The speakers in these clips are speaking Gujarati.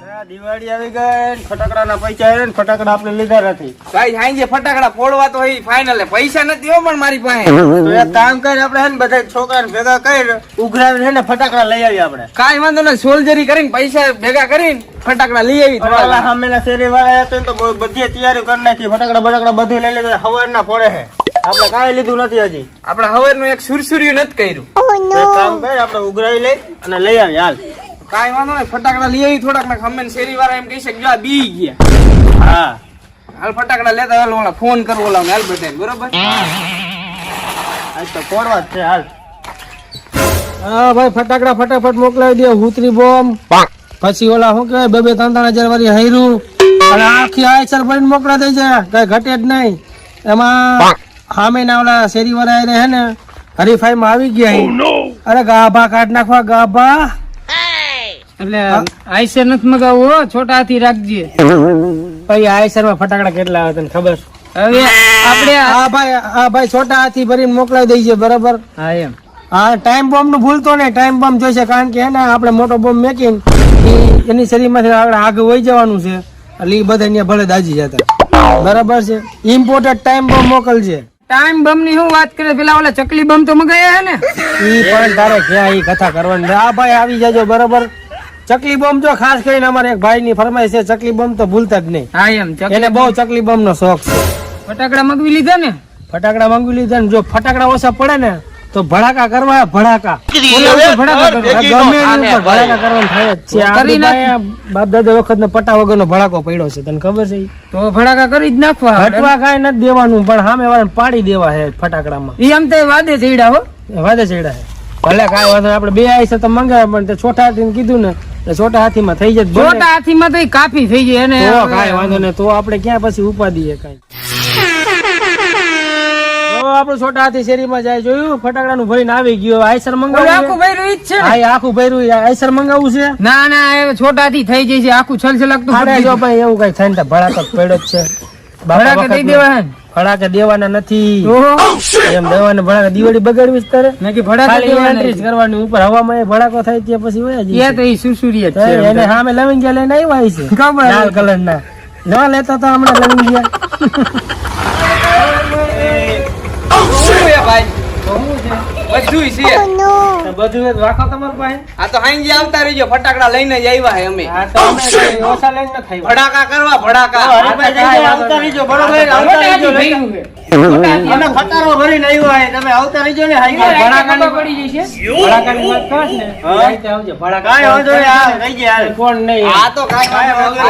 દિવાળી આવી ગઈ, ફટાકડાના પૈસા આવે ને ફટાકડા આપણે લીધા નથી. ભાઈ સાંજે ફટાકડા ફોડવા તો ફાઇનલ પૈસા નથી હો પણ મારી પાસે. તો એક કામ કરી આપણે હે ને બધા છોકરાને ભેગા કરી ઉઘરાવી ને ફટાકડા લઈ આવી આપણે. કાંઈ વાંધો નહીં, સોલ્જરી કરીને પૈસા ભેગા કરીને ફટાકડા લઈ આવી. થોડા સામેના શેરી વાળા હતા તો બધી તૈયારી કરી નાખી, ફટાકડા બધું લઈ લીધા. હવારના પડે છે, આપણે કાંઈ લીધું નથી હજી. આપણે હવારનું એક સુરસુર્યું નથી કર્યું. એક કામ કરી આપણે ઉઘરાવી લઈ અને લઈ આવી હાલ. કાંઈ વાંધો નહીં, ફટાકડા લઈ આવી. થોડાક ને ખમ્મે શેરી વાળા એમ કહી શકે જો આ બી ગયા. હા હાલ ફટાકડા લેતા હાલ ઓલા ફોન કરવો ઓલા હાલ બધાને બરોબર. આજ તો ફોડવા જ છે હાલ. હા ભાઈ ફટાકડા ફટાફટ મોકલાવી દે. હુતરી બોમ્બ પછી ઓલા શું કહેવાય 2-3 હજાર વાળી હૈરું અને આખી આયસર ભરીને મોકલા દે છે, કઈ ઘટે જ નહીં. એમાં સામે ના ઓલા શેરી વાળા હે ને હરીફાઈ માં આવી ગયા. અરે ગાભા કાઢ નાખવા ગાભા. એટલે આઈસર નથી મગાવવો, છોટા હાથી રાખજે. ભાઈ આયસર માં ફટાકડા કેટલા આવે તને ખબર? હવે આપણે હા ભાઈ છોટા હાથી ભરીને મોકલાવી દઈએ બરાબર. હા એમ હા ટાઈમ બોમ્બ નું ભૂલતો નહીં, ટાઈમ બોમ્બ જોઈશે કારણ કે હે ને આપણે મોટો બોમ્બ મેકીને એની શરીરમાંથી આગળ વહી જવાનું છે એટલે એ બધા અહીંયા ભલે દાજી જતા બરાબર છે. ઇમ્પોર્ટન્ટ ટાઈમ બોમ્બ મોકલજે. ટાઈમ બમ ની શું વાત કરે, પેલા ઓલા ચકલી બમ તો મગાયા હે ને. ઈ પણ તારે ક્યાં ઈ કથા કરવાની. આ ભાઈ આવી જાજો બરાબર. ચકલી બોમ્બ જો ખાસ કરીને અમારે એક ભાઈ ની ફરમાઈશ છે, ચકલી બોમ્બ તો ભૂલતા જ નહીં. હા એમ એને બહુ ચકલી બોમ્બ નો શોખ છે. ફટાકડા મગવી લીધા ને. ફટાકડા માંગવી લીધા ને જો ફટાકડા ઓછા પડે ને તો ભડાકા કરવા ભડાકા ભડાકા કરવાનું થાય જ છે. બાપ દાદા વખત નો પટા વગર નો ભડાકો પડ્યો છે, તને ખબર છે? તો ભડાકા કરી જ નાખવા. હટવા કાંઈ નથી દેવાનું પણ સામે વાળાને પાડી દેવા છે ફટાકડામાં. ઈ આમ તો વાદે ચડ્યા હો, વાદે ચડ્યા છે. ભલે કાંઈ વાંધો નહીં, આપણે બે આવીશે તો મંગાવે પણ તે છોટા હાથી કીધું ને એટલે છોટા હાથીમાં થઈ જાય. છોટા હાથી માં તો કાફી થઈ જાય એને. કાંઈ વાંધો નહીં, તો આપણે ક્યાં પછી ઉપાડીએ કાંઈ. આપણું છોટા હાથી શેરીમાં જાય જોયું ફટાકડા ભરીને આવી ગયો. આઈસર મંગાવું આખું ભર્યું ઈ જ છે. હા આખું ભર્યું આઈસર મંગાવવું છે. ના ના એ છોટા હાથી થઈ જાય છે, આખું છલછલકતું જો ભાઈ એવું કઈ થાય ને ભડાકો પડ્યો જ છે. ભડાકા દઈ દેવા હે. ભડાકા દેવાના નથી ઓહો એમ દેવાના. ભડાકા દિવાળી બગાડવી જ તારે નકી ભડાકા એન્ટ્રી કરવાની ઉપર હવામાં એ ભડાકો થાય ત્યાં પછી વયા જઈએ. એ તો ઈ સુરસુરી જ છે. એને સામે લવિંગિયા લઈને આવ્યા છે ખબર લાલ કલર ના ન લેતા તો હમણાં લવિંગિયા. ભાઈ બધું છે બધું રાખો તમારી પાસે. આ તો સાંજે આવતા રહીજો, ફટાકડા લઈને જ આવ્યા હે અમે. હા તો અમે કઈ ઓછા લઈને ન ખાઈ. ભડાકા કરવા ભડાકા. હરીભાઈ જઈને આવતા રહીજો, બરોબર? આવતા રહીજો. અમે ફટારો ભરીને આવ્યા છે, તમે આવતા રહીજો ને. ભડાકાની પડી જશે. ભડાકાની વાત કર ને રાતે આવજો. ભડાકા કાંઈ વાંધો નહીં, હાલ રહી ગયા હાલ. કોણ નહીં. આ તો કાંઈ વાંધો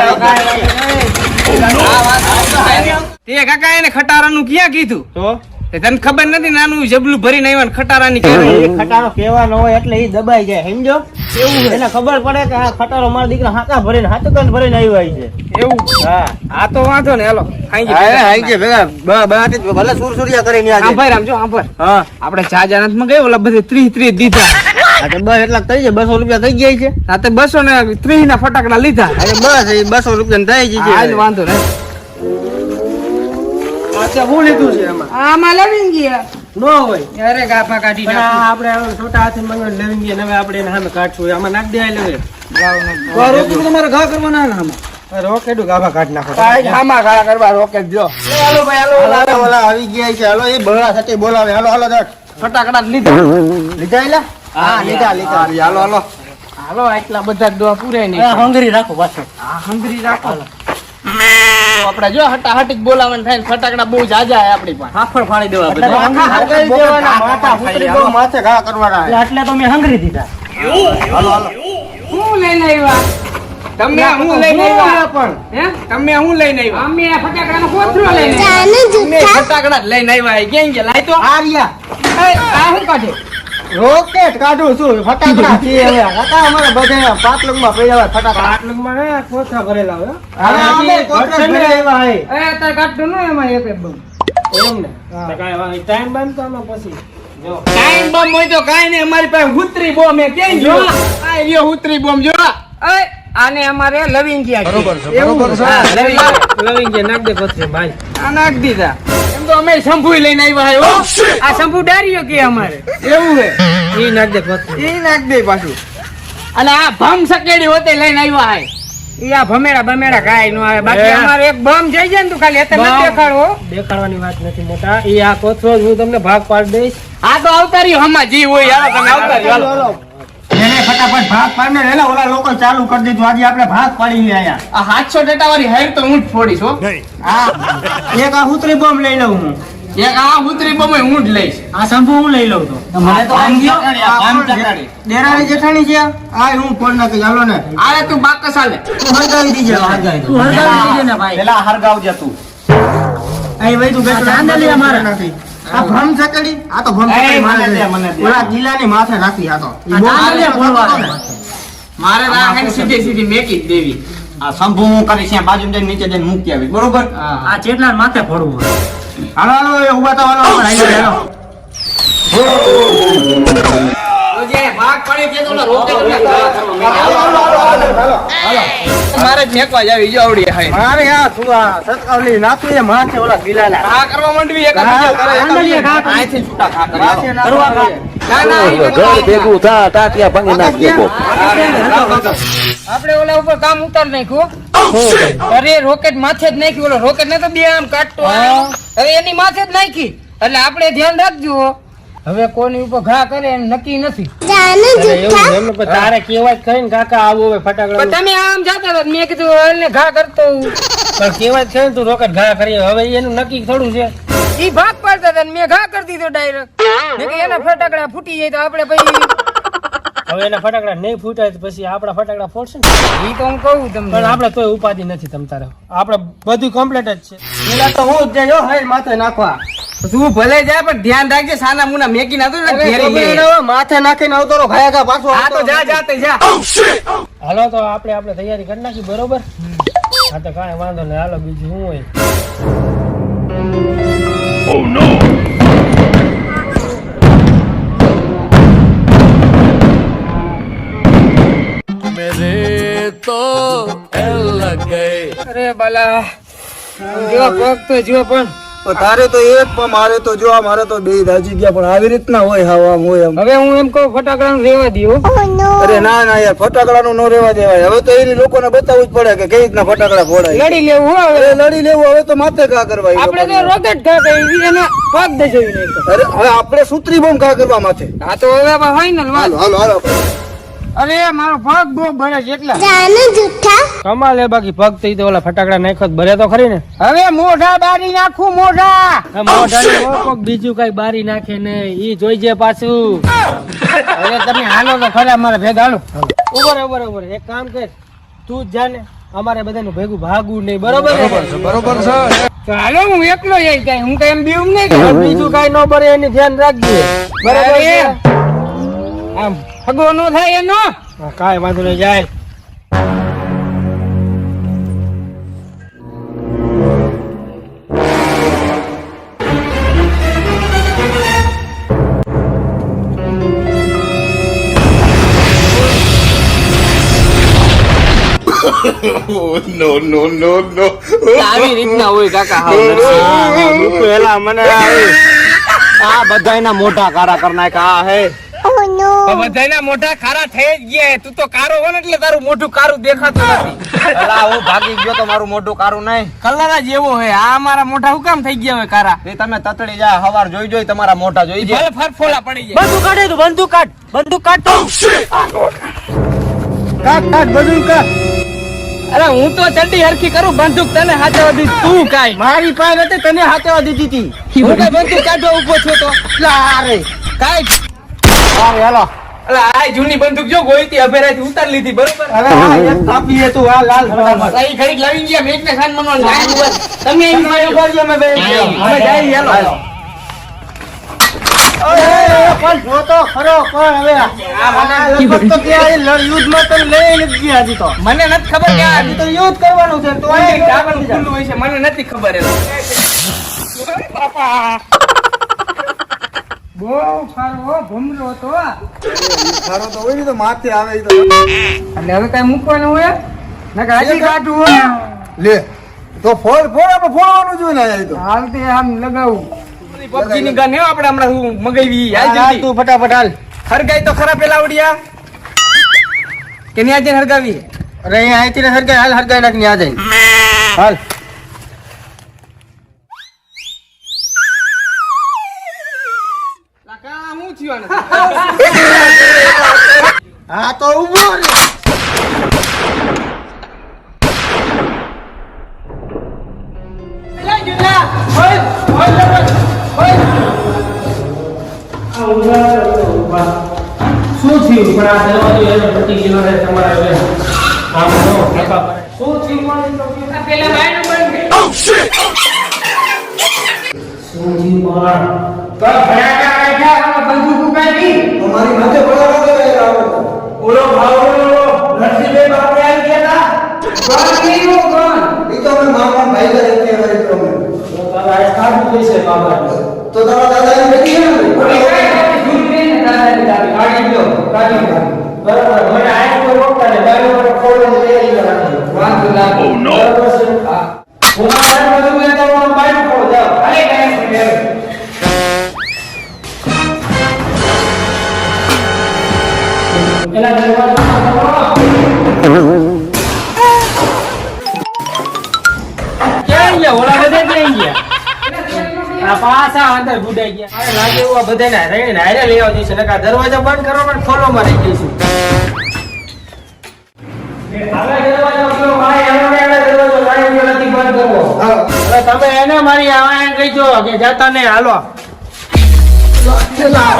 નહીં. તે કાકા એને ખટારાનું ક્યાં કીધું? તો તે તને ખબર નથી નાનું જબલું ભરીને આવ્યા ને ખટારાની એ ખટારો કેવાનો હોય એટલે એ દબાઈ જાય, સમજો? એવું એને ખબર પડે કે આ ખટારો મારા દીકરા હાકા ભરીને હાથુકન ભરીને આવ્યા છે. એવું. હા આ તો વાંધો ને હેલો ભલે સુરસુરિયા કરીને આંભાઈ રામ જો આંભાઈ. હા આપણે ચાજા નથી મંગાવ્યું ઓલા બધે 30 દીધા. બસ એટલા થઈ જાય, 200 રૂપિયા થઈ જાય છે. આ તો 230 ના ફટાકડા લીધા. બસ એ 200 રૂપિયા થઈ જાય. હાલ વાંધો નહીં. અચ્છા હું લીધું છે એમાં આમાં લવિંગ ગયા નો હોય. અરે ગાફા કાઢી પણ નાખો. આ આપણે છોટા હાથી મંગાવીને લવિંગિયા ને હવે આપણે એને સામે કાઢશું. આમાં નાખ દે લવે તમારે ઘા કરવાના ને આમાં. રોકેડું ગાભા કાઢ નાખો. આમાં ઘા કરવા રોકેટ જો. હાલો ભાઈ હાલો, ઓલા આવી ગયા છે. હાલો એ બળા સાથે બોલાવે. હાલો હાલો ફટાકડા લીધા. લીધા એલા? હા લીધા લીધા. હાલો હાલો હાલો આટલા બધા દોવા પૂરાય નહીં. હંગરી રાખો પાછો. હા હંગરી રાખો. આપડે જો હટાહટી બોલાવાનું થાય ને ફટાકડા બહુ જાજા આપડી પાસે. હાફળ ફાડી દેવા એટલે હંગરી દેવાના, માથા ફૂટરી બહુ માથે ઘા કરવાના. એટલે તો મેં હંગરી દીધા. હાલો હાલો હું લઈને આવ્યા. તમે હું લઈને આવ્યા પણ હે તમે હું લઈને આવ્યા? અમે આ ફટાકડાનો કોથળો લઈને આવ્યા. અમે ફટાકડા જ લઈને આવ્યા. ક્યાં ગયા લાય તો? આર્યા આ શું કાઢે? રોકેટ કાઢું છું, ફટાકડા છે હવે. કાકા અમારે બધે પાટલુંમાં પડ્યા હોય ફટાકડા. આટલુંમાં હે કોથળા ભરેલા હોય. હવે અમે કોથળા ભરી આવ્યા હે. એ તાર કાઢતો ન એમાં એક બમ. એમ ને તો કાંઈ વાંધો નહીં. ટાઈમ બંધ તો આમાં પછી જો ટાઈમ બોમ્બ હોય તો કાંઈ નહીં. અમારી પાસે હુતરી બોમ્બ હે. ક્યાં ગયો? આ લ્યો હુતરી બોમ્બ જો. એ આને અમારે લવિંગ ગયા બરોબર છે, એવું બરોબર છે. હા, લવિંગિયા નાખ દે પછી ભાઈ. આ નાખ દીધા. એમ તો અમે શંભુ લઈને આવ્યા હે હો. આ શંભુ ડાર્યો કે અમારે એવું હે. ઈ નાખ દે પછી. એ નાખ દે પાછું. અને આ ભમ સકેડી હોતે લઈને આવ્યા હે. ઈ આ ભમેડા બમેડા કાંઈ નો આવે બાકી એ. અમારે એક બમ જઈ જાય ને તું ખાલી એટલે નથી દેખાડવો દેખાડવાની વાત નથી મોટા એ આ કોથળો જ હું તમને ભાગ પાડી દઈશ આ તો આવતા રહ્યો હમા જી હોય હાલો તમે આવતા રહ્યો હાલો. એને ફટાફટ ભાગ પાડને એટલે ઓલા લોકો ચાલુ કરી દીધું આજે આપણે ભાગ પાડી લઈએ આયા આ 700 ડેટા વાળી હાઈર તો હું જ ફોડીશ હો. હા એક આ હુતરી બોમ્બ લઈ લઉં હું એક આ ઉતરી બમે હું જ લઈશ. આ શંભુ હું લઈ લઉં તો મને તો આમ ગયો. દેરાણી જેઠાણી છે આ હું ફોન નાખી ચાલો ને આલે તું બાકસ આલે. તું હરગાવી દીજે તું હરગાવી દીજે ને ભાઈ પેલા હરગાવજે તું અહીં વઈ તું બેઠો આંદલિયા મારે નથી આ ભમ ચકડી આ તો ભમ ચકડી મારે છે ઓલા ગીલાની માથે રાખી આ તો ઈ બોમ્બ આંદલિયા ફોડવા મારે રાહે સીધી સીધી મેકી જ દેવી. આ શંભુ હું કરીશ ત્યાં બાજુ જઈને નીચે જઈને મૂકી આવીશ બરોબર આ ચેટલા માથે ફોડવું હાલો હાલો એ ઉભા તો હાલો હાલો તો જે ભાગ પડે તે તો ઓલા રોકે તમે મારે જ મેકવા જાવી જો આવડી હાય. મારે આ સુવા સતકાવલી નાખી એ માથે ઓલા ગીલાના આ કરવા માંડવી એક બીજો કરે એક બીજો કરે. અહીંથી છૂટા ખા કરે. કરવા ના ના ઈ બધું ઘર ભેગું થા ટાટિયા ભાંગી નાખજે કોક. આપણે ઓલા ઉપર કામ ઉતાર નાખ્યું અરે રોકેટ માથે જ નાખી ઓલો રોકેટ ને તો બે આમ કાટતો આવ્યો. હવે એની માથે જ નાખી એટલે આપણે ધ્યાન રાખજો હવે કોની ઉપર ઘા કરે એમ નક્કી નથી એવું એમ તારે કેવાય જ કરીને કાકા આવું હવે ફટાકડા પણ તમે આમ જાતા હતા મેં કીધું એને ઘા કરતો પણ કેવાય જ છે ને તું રોકટ ઘા કરી હવે એનું નક્કી થોડું છે ઈ ભાગ પાડતા હતા ને મેં ઘા કરી દીધો ડાયરેક્ટ મેં કે એના ફટાકડા ફૂટી જાય તો આપણે પછી હવે એના ફટાકડા નહીં ફૂટાય તો પછી આપણા ફટાકડા ફોડશે ને ઈ તો હું કહું તમને પણ આપણે કોઈ ઉપાધિ નથી તમ તારે આપણે બધું કમ્પ્લીટ જ છે ગીલા તો હું જ જો હે માથે નાખવા તું ભલે જાય પણ ધ્યાન રાખજે સાના મુના મેકી ના તો અરે ઘેરી ખબર લે. ન હોય, માથે નાખીને આવતો રહો ખાયા ખા પાછો આ તો જા જા તે જા. હાલો તો આપણે તૈયારી કરી નાખી બરોબર હા તો કાંઈ વાંધો નહીં હાલો બીજું શું હોય અરે બાલા જો પગ તો જો પણ તારે તો એક પણ મારે તો જો મારે તો બે દાજી ગયા પણ આવી રીતના હોય હાવ આમ હોય આમ હવે હું એમ કહું ફટાકડાનું રેવા દઉં અરે ના ના યાર ફટાકડાનું નો રહેવા દેવાય હવે તો એની લોકોને બતાવવું જ પડે કે કઈ રીતના ફટાકડા ફોડાય લડી લેવું હો હવે અરે લડી લેવું હવે તો માથે ઘા કરવા ઈ આપણે તો લોકોને. રોકેટ ઘા કરી એને પગ દજવી નાખ્યો અરે હવે આપણે સૂત્રી બોમ્બ ઘા કરવા માથે આ તો હવે ફાઈનલ વાત હાલો હાલો હાલો અરે મારો પગ બહુ ભરે છે એટલા કમાલ એ બાકી પગ તો ઈ તો ઓલા ફટાકડા નાખ્યો તો ભરે તો ખરી ને હવે મોઢા બારી નાખું મોઢા મોઢાની કોક બીજું કઈ બારી નાખે ને ઈ જોઈજે પાછું હવે તમે હાલો તો ખરા મારા ભેગા હાલો ઉભર એક કામ કર તું જ જા ને અમારે બધાનું ભેગું ભાગવું નહીં બરોબર ને? બરોબર છે તો હાલો હું એકલો જઈ કઈ હું કઈ એમ બીવું નહીં હવે કરું. બીજું કઈ ન બરે એની ધ્યાન રાખજે બરોબર છે? આમ ફગવો નો થાય એનો હા, કાંઈ વાંધો નહીં જાય આવી રીતના હોય કાકા હાવ પેલા મને આ બધાયના મોઢા કારા કર નાખ્યા હે તો બધાયના મોઢા ખારા થઈ જ ગયા તું તો કારો હોય ને એટલે તારું મોઢું કારું દેખાતું નથી. અલા હું ભાગી ગયો તો મારું મોઢું કારું નહીં કલર જ એવો હોય આ મારા મોઢા હું કામ થઈ ગયા હોય કારા એ તમે તતડી જા હવાર જોઈ તમારા મોઢા જોઈ ભલે ફરફોલા પડી જાય. બંદૂક કાઢે તું બંદૂક કાઢ તો કાટ બધું કાટ અરે હું તો ચડ્ડી હરખી કરું બંદૂક તને હાથે દી તું કાઈ મારી પાસે નથી તને હાથેવા દીધી હતી હું કઈ બંદૂક કાઢવા ઉભો છું તો લારે કાઈ અરે હાલો અલા આ જૂની બંદૂક જો ગોઈતી અભેરાથી ઉતાર લીધી બરોબર અરે આ એક કાપી હે તું આ લાલ ફટાફટ સહી ઘડીક લાવી ગયા મેચ ને ખાન મનવાનું ગાય ઉપર તમે એમ તમે ઉભા રહ્યો, અમે બે અમે જાય હાલો પણ જો તો ખરો પણ હવે આ લગભગ તો ત્યાં એ યુદ્ધમાં તને લઈને જ ગયા હજી તો મને નથી ખબર કે આ હજી તો યુદ્ધ કરવાનું છે તો કોઈ અહીંયા ડાબરનું ખુલ્લું હોય છે મને નથી ખબર એ બહુ સારો ભમરો તો ખારો તો હોય ને તો માથે આવે ઈ તો એટલે હવે કઈ મૂકવાનું હોય નકર હજી કાઢવું હોય લે તો ફોડ આપણે ફોડવાનું જોઈએ ને અહીં તો હાલ તે આમ લગાવું પબજી ની ગન હે આપણે હમણાં હું મગાવી હાલ હાલ જલ્દી તું ફટાફટ હાલ હરગાઈ તો ખરા પેલા આવડિયા કે ન્યા જઈને હરગાવી અરે અહીંયા અહીંથી ને હરગાઈ હાલ હરગાઈ નાખની આ જાય હાલ કાકા હું થયું આને? હા તો ઉભો રે શું થયું પણ આ દરવાજો એનો ફૂટી ગયો છે તમારા ઘરે આમ નો કાકા શું થયું પણ તો પેલા બાયણું બંધ કર. શું થયું પણ તો ભડાકા કાઢ્યા, બંદૂક ઉપાડી. અમારી માથે બોલાવો ઓલો ભાવડો નરસિંહભાઈ બાપરે આવી ગયા કોણ કર્યું, કોણ? એ તો અમે મામા ભાઈ કરે કે અમારી પ્રોબ્લેમ હતા તારા આ કાઢી દેશે બાબા તો તમારા દાદાને બેઠી ને ઓલી કાંઈ નથી, ઝૂઠ નહીં ને દાદાની દાબી. કાઢી દો, કાઢી દો. બરાબર મને આયા તો રોકતા ને બાયો મને ખોલવાની તૈયારી કરાવી વાંધો લાગે. બરાબર છે હા. હું મારા બધું મેં તો બાયો ખોલ જાવ અરે કાંઈ નથી. એના દરવાજો ક્યાં ગયા ઓલા બધા ક્યાં ગયા આ પાછા અંદર ગુડાઈ ગયા અરે લાગે એવું આ બધાને રહીને હારે લઈ આવતી છે નકા દરવાજો બંધ કરો પણ ખોલો માં રહી જઈશું હવે દરવાજો ખોલો મારે એનો દરવાજો લાઈન નથી બંધ કરવો હવે તમે એને મારી આવા કહી જો કે જાતા નહીં હાલો પેલા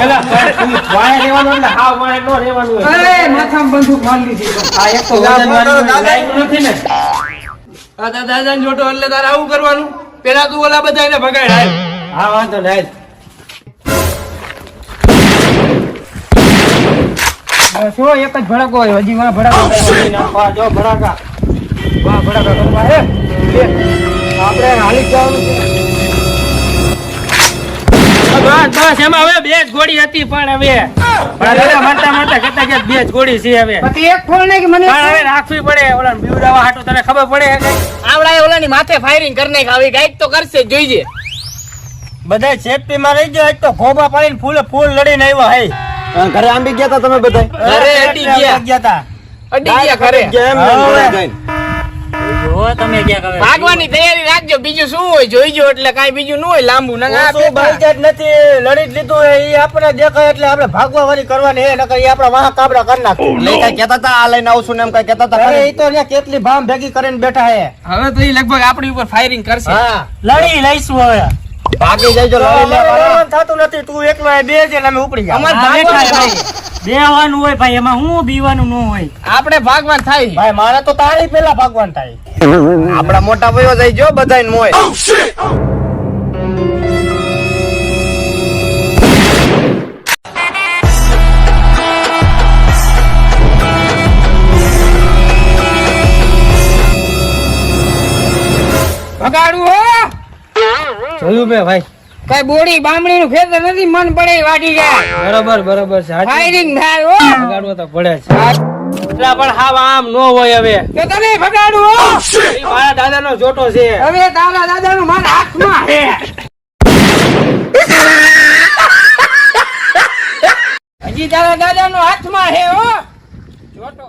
વાય રહેવાનું એટલે હાવ વાય નો રહેવાનું હોય અરે માથામાં બંદૂક મારી લીધી. આ એક તો લાઈન નથી ને આ તારા દાદાને જોટો એટલે તારે આવું કરવાનું. પેલા તું ઓલા બધાને ભગાડ હાલ. હા વાંધો નહીં શું એક જ ભડકો હોય, હજી વાં ભડકો નાખવા જો ભડાકા વાહ ભડાકા કરવા હે આપણે હાલી જવાનું છે બસ બસ એમાં હવે બે જ ગોળી હતી પણ હવે મારતા મારતા કહેતા કે બે જ ગોળી છે હવે પછી એક ફોન નહીં કે મને પણ હવે રાખવી પડે ઓલા બીવડાવા હાટું તને ખબર પડે હે કઈ આવડાએ ઓલાની માથે ફાયરિંગ કરી નાખ. આવી ગાઈડ તો કરશે જ, જોઈજે. બધા સેફટી માં રહી ગયો તો ખોબા પાડીને ફૂલે ફૂલ લડીને આવ્યા હે ઘરે આંબી ગયા તા તમે બધા ઘરે અડી ગયા. તા અડી ગયા ઘરે. ભાગવાની તૈયારી રાખજો. બીજું શું હોય જોઈજો, એટલે કાઈ બીજું ન હોય લાંબુ ના નથી લડી જ લીધું હે ઈ આપણે દેખાય એટલે આપણે ભાગવા વાળી કરવાની હે નકર ઈ આપણા વાહ કાબરા કરી નાખે લઈ કઈ કેતા તા આ લઈને આવશું ને એમ કઈ કેતા તા અરે ઈ તો ત્યાં કેટલી ભામ ભેગી કરીને બેઠા હે હવે તો ઈ લગભગ આપણી ઉપર ફાયરિંગ કરશે. હા લડી લઈશું હવે ભાગી જઈજો લડી લે થતું નથી તું એકલો બે છે ને અમે ઉપડી ગયા અમારે ભાગવાનું થાય. બેવાનું હોય ભાઈ એમાં હું બીવાનું ન હોય આપણે ભાગવાન થાય. ભાઈ મારે તો તારી પેલા ભાગવાનું થાય આપડા મોટા ભાઈઓ જઈ જો બધાને મોય ભગાડું હો. જોયું બે ભાઈ કઈ બોડી બામણી નું ખેતર નથી, મન પડે ઈ વાટી જાય. બરોબર છે ફાયરિંગ થાય હો. ભગાડવો તો પડે છે એટલા પણ હાવ આમ નો હોય હવે તો તને ભગાડું હો. ઈ મારા દાદાનો જોટો છે હવે તારા દાદા નું મારા હાથમાં છે. હજી તારા દાદા નો હાથમાં છે હો જોટો.